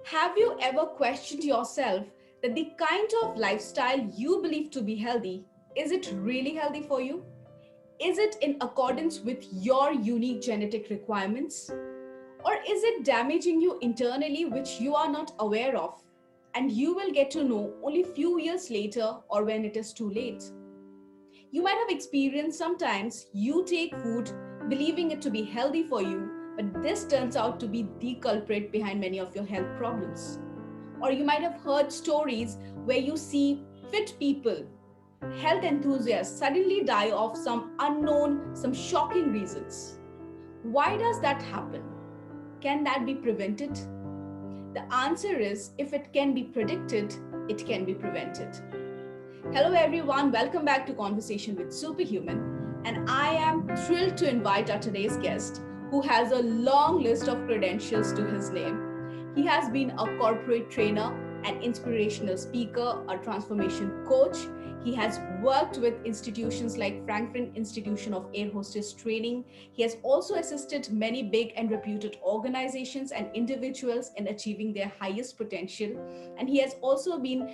Have you ever questioned yourself that the kind of lifestyle you believe to be healthy, is it really healthy for you? Is it in accordance with your unique genetic requirements? Or is it damaging you internally which you are not aware of? And you will get to know only few years later or when it is too late. You might have experienced sometimes you take food believing it to be healthy for you, but this turns out to be the culprit behind many of your health problems. Or you might have heard stories where you see fit people, health enthusiasts, suddenly die of some unknown, some shocking reasons. Why does that happen? Can that be prevented? The answer is if it can be predicted, it can be prevented. Hello, everyone. Welcome back to Conversation with Superhuman. And I am thrilled to invite our today's guest, who has a long list of credentials to his name. He has been a corporate trainer, an inspirational speaker, a transformation coach. He has worked with institutions like Franklin Institution of Air Hostess Training. He has also assisted many big and reputed organizations and individuals in achieving their highest potential. And he has also been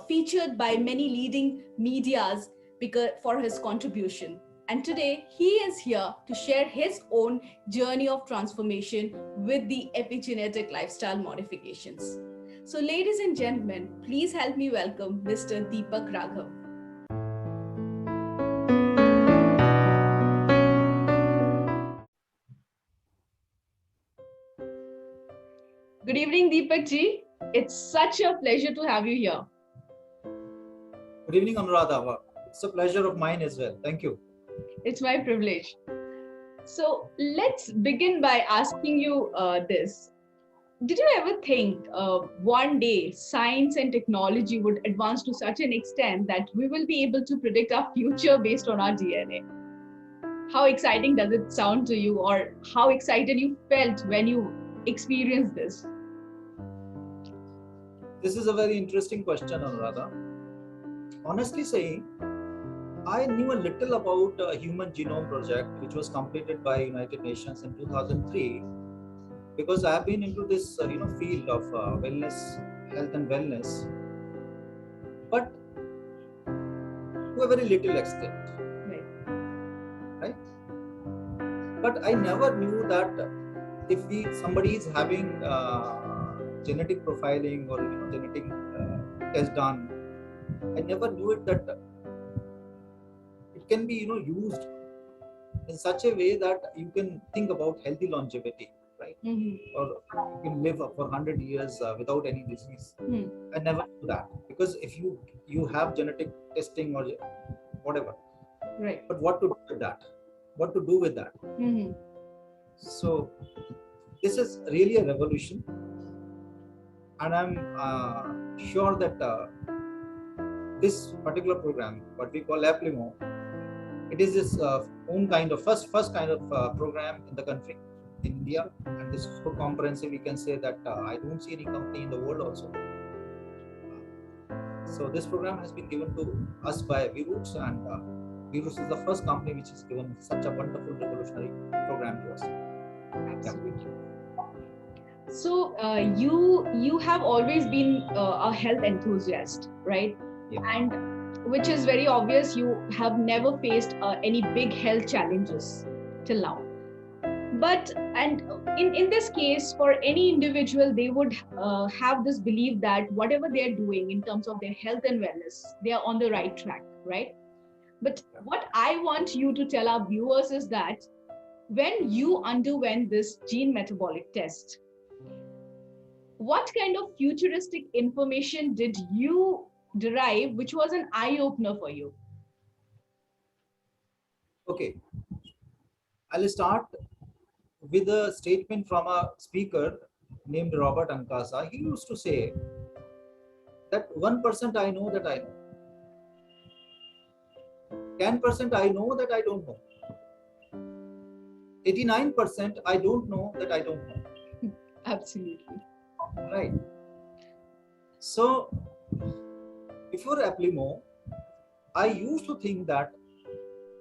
featured by many leading medias because for his contribution. And today he is here to share his own journey of transformation with the epigenetic lifestyle modifications. So, ladies and gentlemen, please help me welcome Mr. Deepak Raghav. Good evening, Deepak ji. It's such a pleasure to have you here. Good evening, Anuradha. It's a pleasure of mine as well. Thank you. It's my privilege. So let's begin by asking you this. Did you ever think one day science and technology would advance to such an extent that we will be able to predict our future based on our DNA? How exciting does it sound to you, or how excited you felt when you experienced this? This is a very interesting question, Anuradha. Honestly saying, I knew a little about a Human Genome Project, which was completed by United Nations in 2003, because I have been into this, field of wellness, health and wellness, but to a very little extent, Right. right? But I never knew that if somebody is having genetic profiling or genetic test done, I never knew it that it can be used in such a way that you can think about healthy longevity, right? Mm-hmm. Or you can live for 100 years without any disease. I never knew that, because if you have genetic testing or whatever, Right. but what to do with that? What to do with that? Mm-hmm. So this is really a revolution, and I'm sure that this particular program, what we call Applimo, it is this own kind of first kind of program in the country, in India, and this is so comprehensive. We can say that I don't see any company in the world also. So this program has been given to us by V-Roots, and V-Roots is the first company which has given such a wonderful revolutionary program to us. Absolutely. So you have always been a health enthusiast, right? Yeah. And which is very obvious. You have never faced any big health challenges till now. But and in this case, for any individual, they would have this belief that whatever they are doing in terms of their health and wellness, they are on the right track, right? But what I want you to tell our viewers is that when you underwent this gene metabolic test, what kind of futuristic information did you derive which was an eye opener for you? Okay, I'll start with a statement from a speaker named Robert Ankasa. He used to say that 1% I know that I know, 10% I know that I don't know, 89% I don't know that I don't know. Absolutely. Right. So before Applimo, I used to think that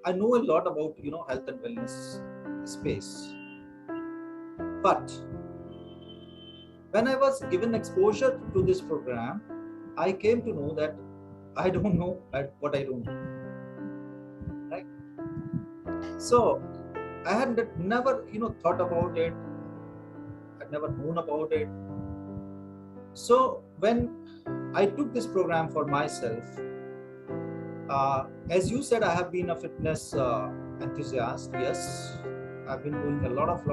I know a lot about health and wellness space, but When I was given exposure to this program, I came to know that I don't know what I don't know. Right? So I had never, thought about it. I'd never known about it. So when I took this program for myself, as you said, I have been a fitness enthusiast. Yes, I've been doing a lot of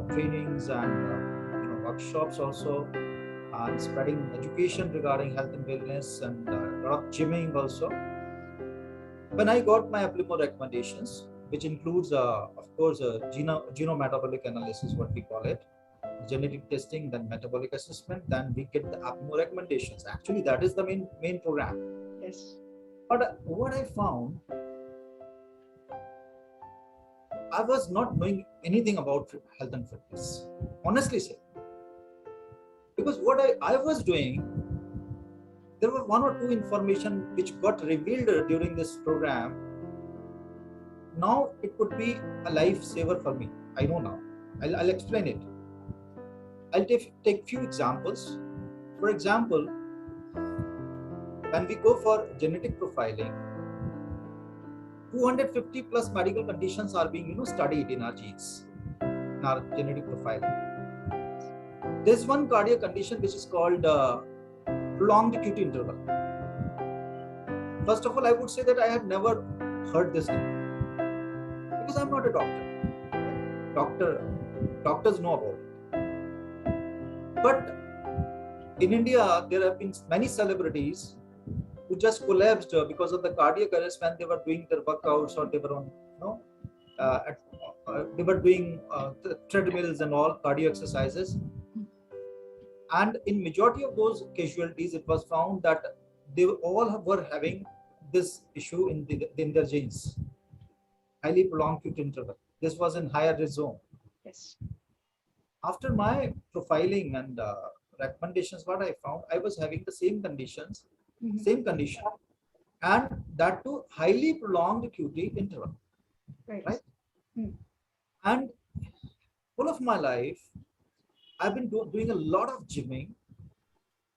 trainings and workshops also, and spreading education regarding health and wellness, and a lot of gymming also. When I got my Applimo recommendations, which includes, of course, genometabolic analysis, what we call it, genetic testing, then metabolic assessment, then we get the Applimo recommendations. Actually, that is the main program. Yes. But what I found, I was not knowing anything about health and fitness, honestly say. Because what I was doing, there were one or two information which got revealed during this program. Now it could be a lifesaver for me. I know now. I'll explain it. I'll take few examples. For example, when we go for genetic profiling, 250 plus medical conditions are being studied in our genes, in our genetic profiling. There's one cardiac condition which is called prolonged QT interval. First of all, I would say that I had never heard this name because I'm not a doctor. Doctors know about it. But in India, there have been many celebrities who just collapsed because of the cardiac arrest when they were doing their workouts, or they were on, they were doing treadmills and all cardio exercises. And in majority of those casualties, it was found that they all were having this issue in their genes, highly prolonged QT interval. This was in higher risk zone. Yes. After my profiling and recommendations, what I found, I was having the same conditions, same condition, and that too highly prolonged QT interval. Right? And full of my life, I've been doing a lot of gymming,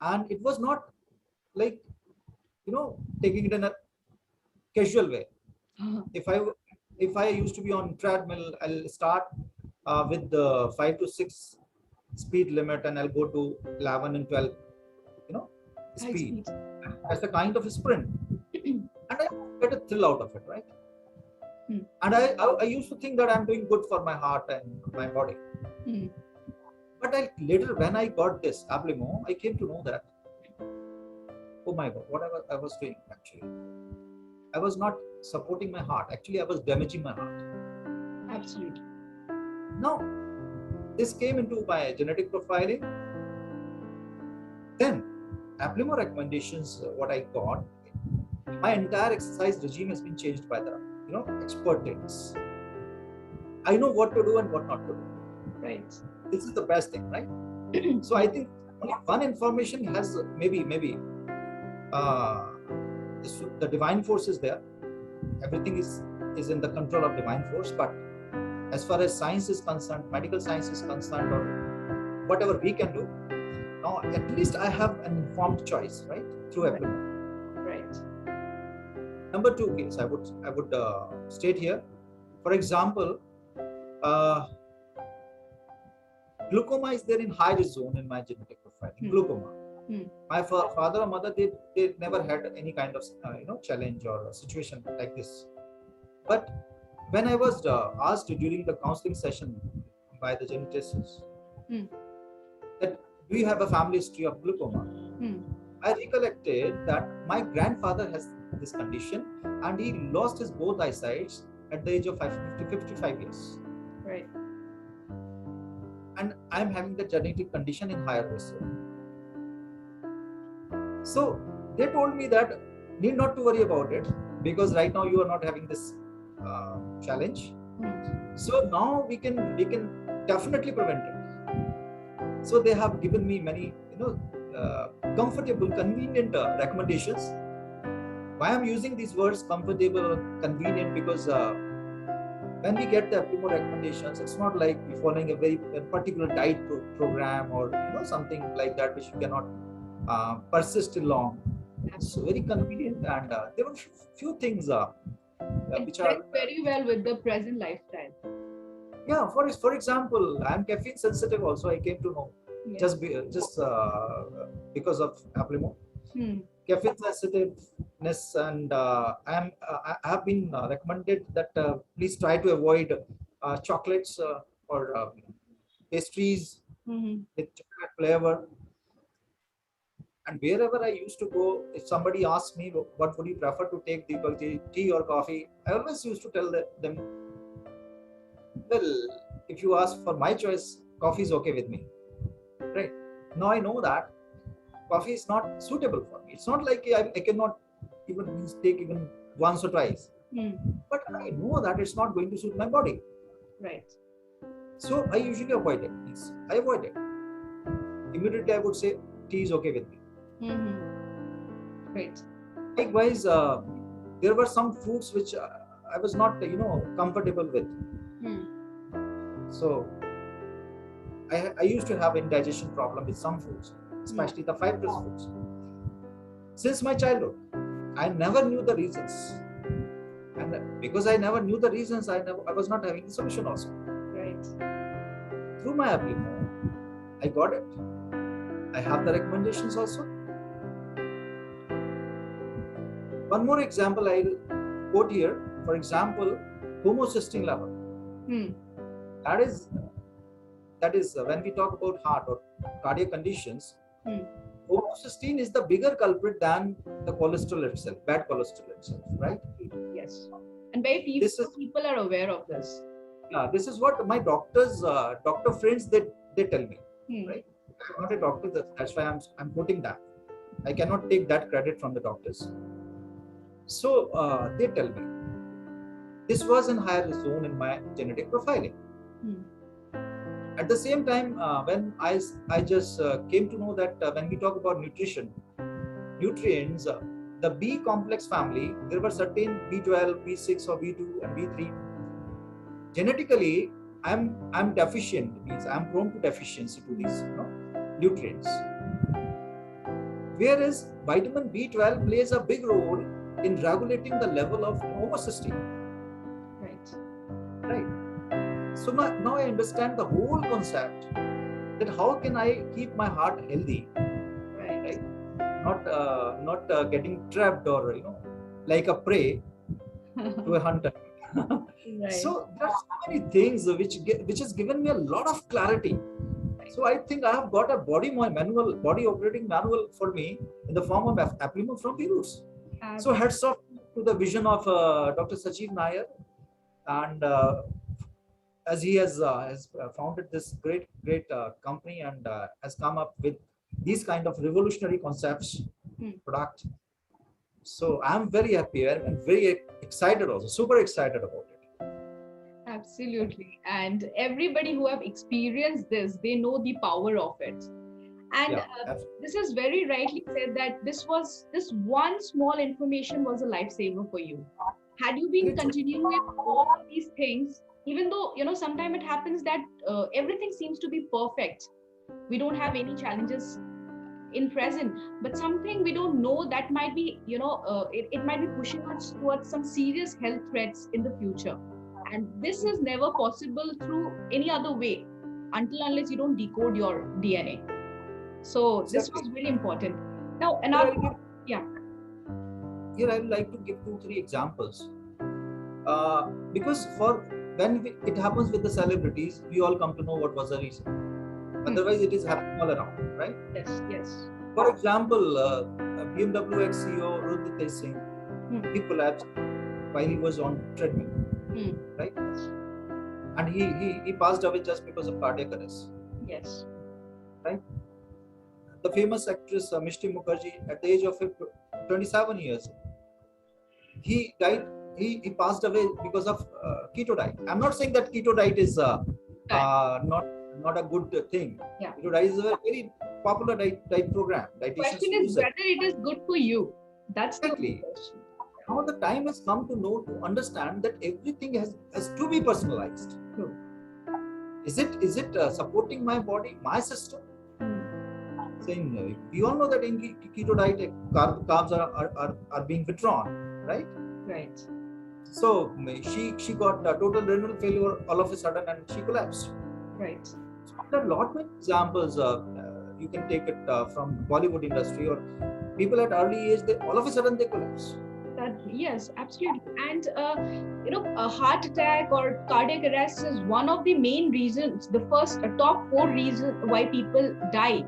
and it was not like, taking it in a casual way. If I used to be on treadmill, I'll start with the 5 to 6 speed limit, and I'll go to 11 and 12, speed. As a kind of a sprint, and I get a thrill out of it, right? And I used to think that I'm doing good for my heart and my body. But later, when I got this Applimo, I came to know that, oh my God, what I was doing actually, I was not supporting my heart. Actually, I was damaging my heart. Absolutely. Now, this came into my genetic profiling. Then, Applimo recommendations, what I got, my entire exercise regime has been changed by the expert trainers. I know what to do and what not to do. Right. This is the best thing, right? So I think only one information has maybe the divine force is there. Everything is in the control of divine force. But as far as science is concerned, medical science is concerned, or whatever we can do, now at least I have an informed choice, right? Through Applimo. Right. Number two case, I would state here. For example, glaucoma is there in high risk zone in my genetic profile. Glaucoma. My father or mother, they never had any kind of challenge or situation like this. But when I was asked during the counseling session by the geneticists that do you have a family history of glaucoma, I recollected that my grandfather has this condition, and he lost his both eyesight at the age of 55 years. Right. And I'm having the genetic condition in higher risk. So they told me that need not to worry about it, because right now you are not having this challenge. So now we can definitely prevent it. So they have given me many comfortable, convenient recommendations. Why I'm using these words comfortable or convenient, because when we get the Applimo recommendations, it's not like we're following a particular diet program or something like that which you cannot persist in long. It's very convenient, and there were few things It which blends are very well with the present lifestyle. yeah. For example, I'm caffeine sensitive. Also, I came to know Yes. just because of Applimo. Hmm. Caffeine sensitiveness, and I have been recommended that please try to avoid chocolates or pastries Mhm. with chocolate flavor. And wherever I used to go, if somebody asks me what would you prefer to take, Deepak ji, tea or coffee, I always used to tell them, well, if you ask for my choice, coffee is okay with me. Right? Now I know that coffee is not suitable for me. It's not like I cannot even take even once or twice. Hmm. But I know that it's not going to suit my body. Right. So I usually avoid it. I avoid it. Immediately I would say tea is okay with me. Mm-hmm. Great. Likewise, there were some foods which I was not, comfortable with. So I used to have indigestion problem with some foods, especially the fibrous foods. Since my childhood, I never knew the reasons, and because I never knew the reasons, I was not having the solution also. Right. Through my Applimo, I got it. I have the recommendations also. One more example I'll quote here. For example, homocysteine level. That is when we talk about heart or cardiac conditions, homocysteine is the bigger culprit than the cholesterol itself, bad cholesterol itself, right? Yes. And very people are aware of this. Yeah, this is what my doctor friends they tell me, right? I'm not a doctor, that's why I'm quoting that. I cannot take that credit from the doctors. So they tell me this was in higher zone in my genetic profiling. At the same time, when I just came to know that when we talk about nutrients, the B complex family, there were certain B12, B6, or B2, and B3. Genetically, I'm deficient. Means I'm prone to deficiency to these nutrients. Whereas vitamin B12 plays a big role in regulating the level of homocysteine. Right. So now I understand the whole concept that how can I keep my heart healthy, right? Not getting trapped or like a prey to a hunter. Right. So there are so many things which has given me a lot of clarity. So I think I have got a body operating manual for me in the form of Applimo from Virus. So hats off to the vision of Dr. Sajeev Nair, and as he has founded this great company and has come up with these kind of revolutionary concepts, product. So I'm very happy and very excited also, super excited about it. Absolutely. And everybody who have experienced this, they know the power of it. And this is very rightly said that this one small information was a lifesaver for you. Had you been continuing with all these things, even though, sometimes it happens that everything seems to be perfect. We don't have any challenges in present, but something we don't know that might be, it might be pushing us towards some serious health threats in the future. And this is never possible through any other way unless you don't decode your DNA. So this was very important. Now, another, Here I would like to give 2-3 examples. Because when it happens with the celebrities, we all come to know what was the reason. Otherwise, it is happening all around, right? Yes. For example, BMW ex-CEO Rudhit Singh, he collapsed while he was on treadmill, right? And he passed away just because of cardiac arrest. Yes. Right? The famous actress Mishti Mukherjee, at the age of 27 years, he died. He passed away because of keto diet. I'm not saying that keto diet is not a good thing. Yeah. Keto diet is a very popular diet program. The question is whether it is good for you. That's exactly the question. Now the time has come to know, to understand that everything has to be personalized. True. Is it supporting my body, my system? Saying we all know that in keto diet, carbs are being withdrawn, right? Right. So she got total renal failure all of a sudden, and she collapsed. Right. So there are a lot many examples. You can take it from Bollywood industry, or people at early age, they all of a sudden they collapse. That, yes, absolutely. And a heart attack or cardiac arrest is one of the main reasons, the first top 4 reasons why people die.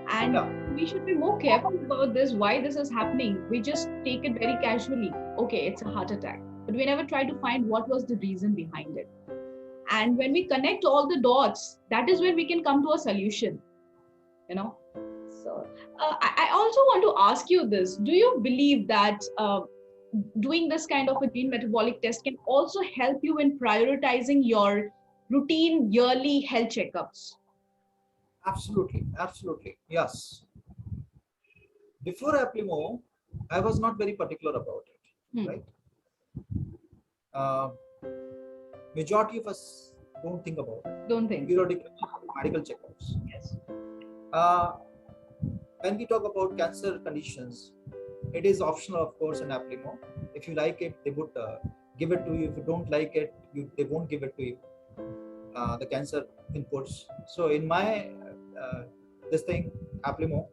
And Yeah. we should be more careful about this, why this is happening. We just take it very casually. Okay, it's a heart attack. But we never try to find what was the reason behind it. And when we connect all the dots, that is when we can come to a solution. So I also want to ask you this. Do you believe that doing this kind of a gene metabolic test can also help you in prioritizing your routine yearly health checkups? Absolutely, yes. Before Applimo, I was not very particular about it, right? Majority of us don't think about it. Don't think. Periodic medical checkups. Yes. When we talk about cancer conditions, it is optional, of course, in Applimo. If you like it, they would give it to you. If you don't like it, they won't give it to you. The cancer inputs. So in my this thing, Applimo,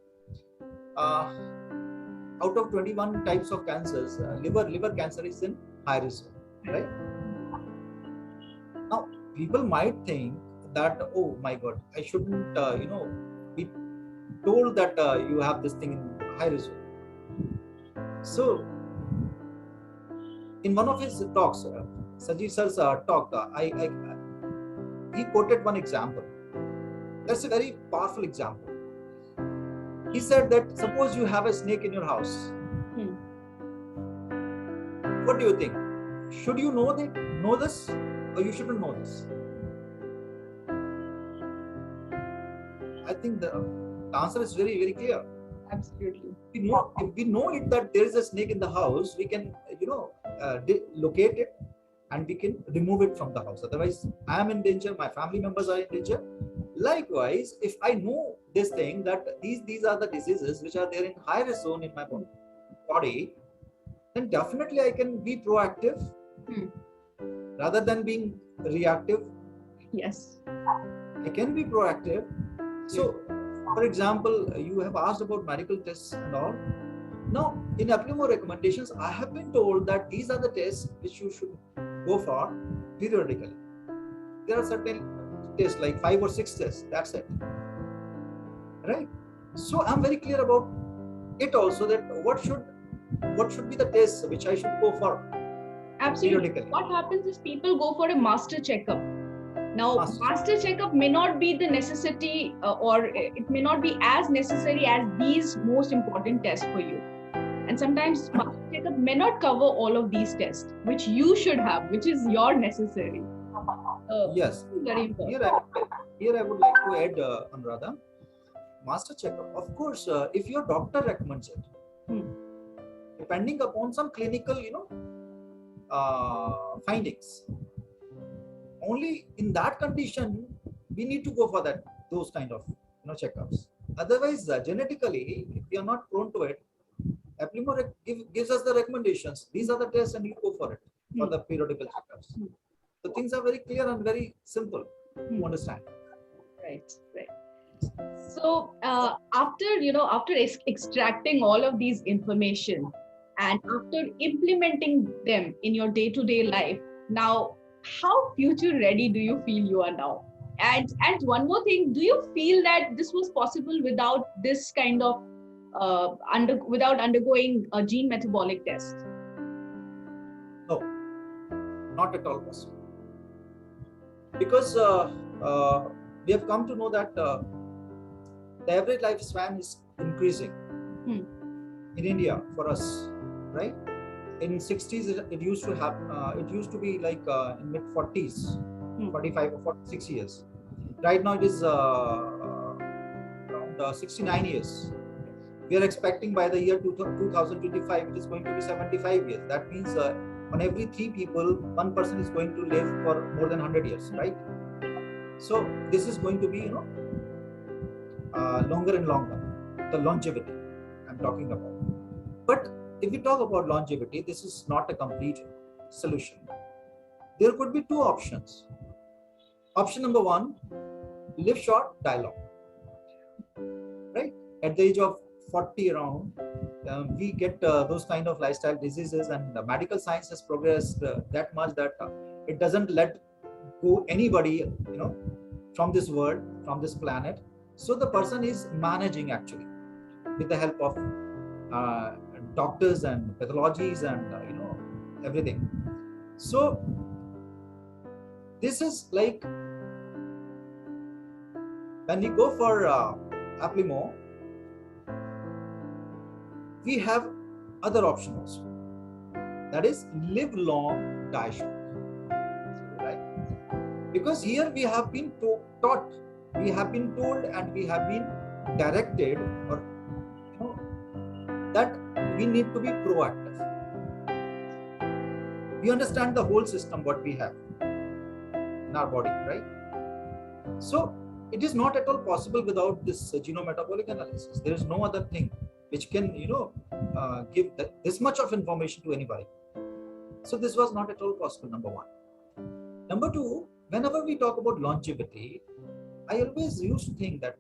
out of 21 types of cancers, liver cancer is in high risk, right? Now, people might think that, oh my God, I shouldn't, be told that you have this thing in high risk. So, in one of his talks, Sajeev sir's talk, he quoted one example. That's a very powerful example. He said that suppose you have a snake in your house. What do you think? Should you know this, or you shouldn't know this? I think the answer is very, very clear. Absolutely. If we know it that there is a snake in the house, we can, locate it and we can remove it from the house. Otherwise, I am in danger. My family members are in danger. Likewise, if I know this thing that these are the diseases which are there in high risk zone in my body, then definitely I can be proactive rather than being reactive. Yes. I can be proactive. So, for example, you have asked about medical tests and all. Now, in Applimo recommendations, I have been told that these are the tests which you should go for periodically. There are certain tests, like 5 or 6 tests, that's it. Right? So I'm very clear about it also, that what should be the tests which I should go for. Absolutely. What happens is people go for a master checkup. Now, master checkup may not be the necessity or it may not be as necessary as these most important tests for you. And sometimes master checkup may not cover all of these tests, which you should have, which is your necessary. Yes. Very important. Here I would like to add, Anuradha, master checkup. Of course, if your doctor recommends it, depending upon some clinical, findings, only in that condition we need to go for those kind of checkups. Otherwise, genetically, if we are not prone to it, Applimo gives us the recommendations. These are the tests, and you go for it for the periodical checkups. So things are very clear and very simple to understand. Right. So after extracting all of these information and after implementing them in your day-to-day life, now how future ready do you feel you are now? And one more thing, do you feel that this was possible without this kind of without undergoing a gene metabolic test? No, not at all possible. Because we have come to know that the average lifespan is increasing in India for us, right? In 60s, it used to be like in mid 40s, 45 or 46 years. Right now, it is around 69 years. We are expecting by the year 2025, it is going to be 75 years. That means on every 3 people, one person is going to live for more than 100 years, right? So this is going to be, longer and longer, the longevity I'm talking about. But if we talk about longevity, this is not a complete solution. There could be two options. Option number one, live short, die long. Right? At the age of 40 around, we get those kind of lifestyle diseases, and medical science has progressed that much that it doesn't let go anybody, from this world, from this planet. So the person is managing actually with the help of doctors and pathologies and everything. So this is like when we go for Applimo, we have other option also. That is live long, die short. Right? Because here we have been taught, we have been told, and we have been directed, or that we need to be proactive. We understand the whole system what we have in our body, right? So it is not at all possible without this genometabolic analysis. There is no other thing which can give this much of information to anybody. So this was not at all possible, number one. Number two, whenever we talk about longevity, I always used to think that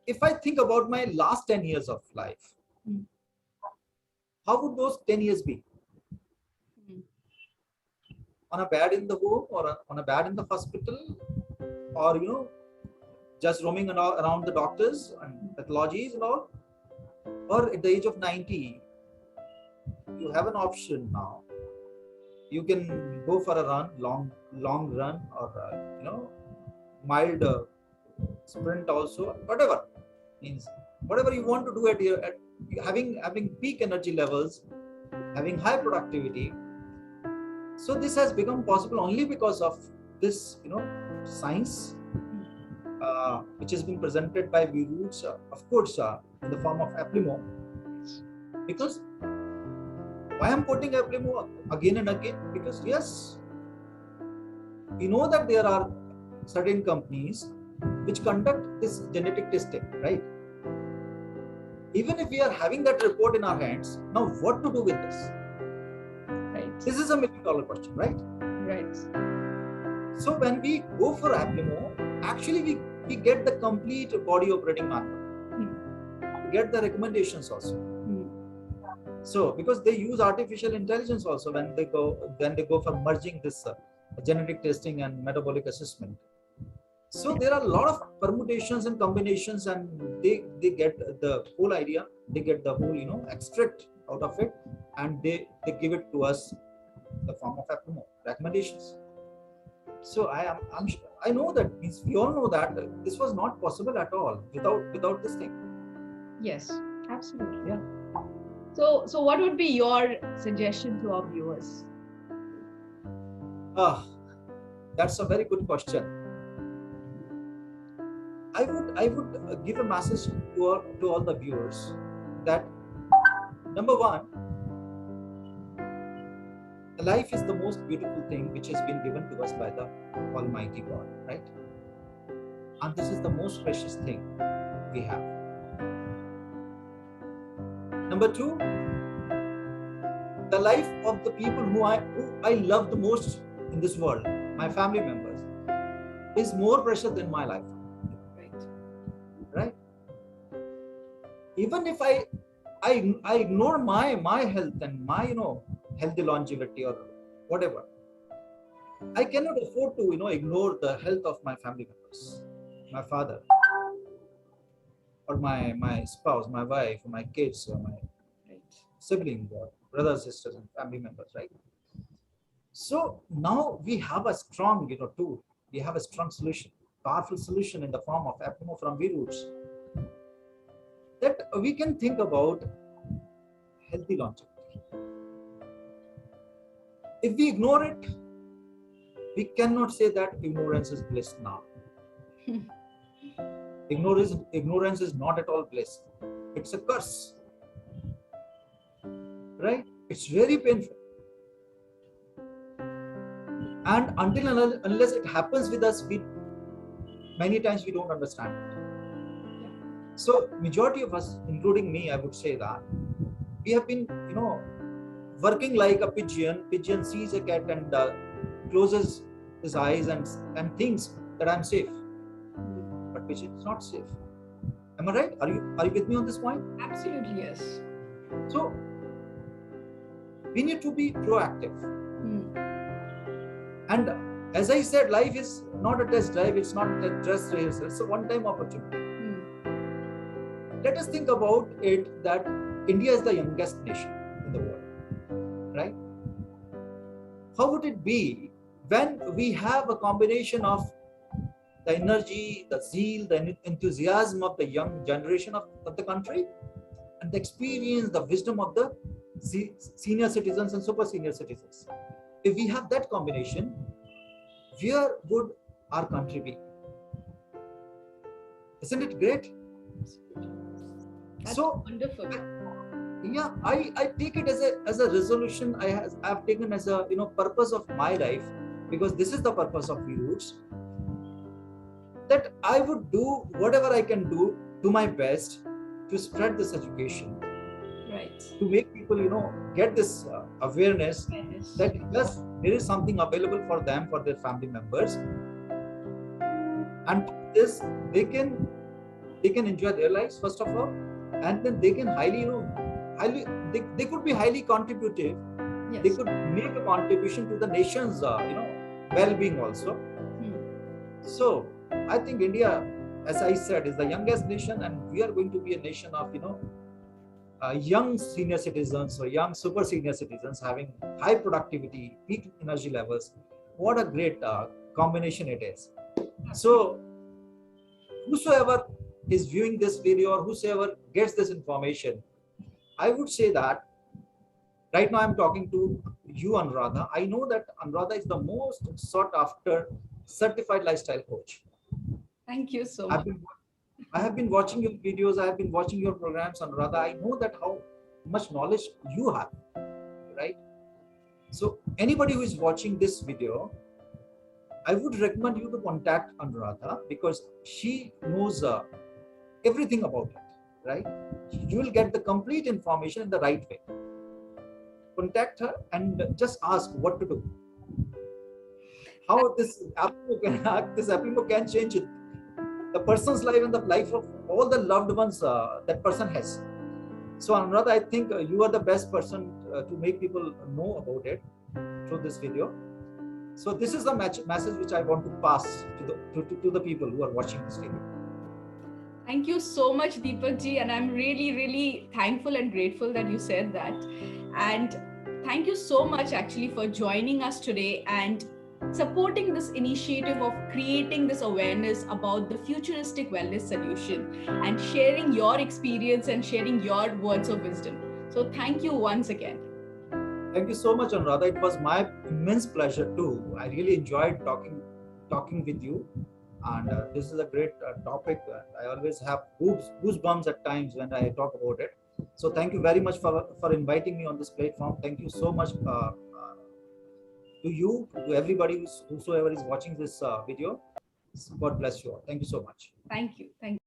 if I think about my last 10 years of life, how would those 10 years be? On a bed in the home, or on a bed in the hospital, or just roaming around the doctors and pathologies and all? Or at the age of 90, you have an option now. You can go for a run, long run, or mild sprint also, whatever. Means whatever you want to do at having peak energy levels, having high productivity. So this has become possible only because of this science which has been presented by V-Roots, of course, in the form of Applimo. Because why I'm quoting Applimo again and again? Because yes, we know that there are certain companies which conduct this genetic testing, right? Even if we are having that report in our hands, now what to do with this? Right. This is $1 million question, right? Right. So when we go for Applimo, actually we get the complete body operating manual. We get the recommendations also. So because they use artificial intelligence also when they go for merging this genetic testing and metabolic assessment. So there are a lot of permutations and combinations, and they get the whole idea, they get the whole extract out of it, and they give it to us in the form of Applimo recommendations. So I know that, means we all know that this was not possible at all without this thing. Yes, absolutely. Yeah. So what would be your suggestion to our viewers? That's a very good question. I would give a message to all the viewers that number one, life is the most beautiful thing which has been given to us by the Almighty God, right? And this is the most precious thing we have. Number two, the life of the people who I love the most in this world, my family members, is more precious than my life. Right? Even if I ignore my health and my healthy longevity or whatever, I cannot afford to ignore the health of my family members, my father, or my spouse, my wife, my kids, or my siblings, or brothers, sisters, and family members, right? So now we have a strong tool, we have a strong solution, powerful solution in the form of Applimo from V-Roots, that we can think about healthy longevity. If we ignore it, we cannot say that ignorance is bliss now. Ignorance is not at all bliss. It's a curse. Right? It's very painful. And until and unless it happens with us, many times we don't understand it. So majority of us, including me, I would say that we have been, working like a pigeon. Pigeon sees a cat and closes his eyes and thinks that I'm safe. But pigeon is not safe. Am I right? Are you with me on this point? Absolutely, yes. So we need to be proactive. And as I said, life is not a test drive, it's not a dress rehearsal, it's a one-time opportunity. Let us think about it that India is the youngest nation in the world, right? How would it be when we have a combination of the energy, the zeal, the enthusiasm of the young generation of the country, and the experience, the wisdom of the senior citizens and super senior citizens? If we have that combination, where would our country be? Isn't it great? That's so wonderful. Yeah, I take it as a resolution I've taken as a purpose of my life, because this is the purpose of V-Roots, that I would do whatever I can do to my best to spread this education, right? To make people get this awareness that yes, there is something available for them, for their family members, and this they can enjoy their lives first of all, and then they can they could be highly contributive. Yes. They could make a contribution to the nation's well-being also. So I think India, as I said, is the youngest nation, and we are going to be a nation of young senior citizens or young super senior citizens having high productivity, peak energy levels. What a great combination it is. So whosoever is viewing this video or whosoever gets this information, I would say that right now I'm talking to you, Anuradha. I know that Anuradha is the most sought after certified lifestyle coach. Thank you so much. I have been watching your videos, I have been watching your programs, Anuradha. I know that how much knowledge you have, right? So anybody who is watching this video, I would recommend you to contact Anuradha, because she knows everything about it, right? You will get the complete information in the right way. Contact her and just ask what to do. How this Applimo can change it, the person's life and the life of all the loved ones that person has. So Anuradha, I think you are the best person to make people know about it through this video. So this is the message which I want to pass to the people who are watching this video. Thank you so much, Deepak ji, and I'm really, really thankful and grateful that you said that. And thank you so much actually for joining us today and supporting this initiative of creating this awareness about the futuristic wellness solution and sharing your experience and sharing your words of wisdom. So thank you once again. Thank you so much, Anuradha. It was my immense pleasure too. I really enjoyed talking with you. And this is a great topic. I always have goosebumps at times when I talk about it. So thank you very much for inviting me on this platform. Thank you so much to you, to everybody whosoever is watching this video. God bless you all. Thank you so much. Thank you. Thank you.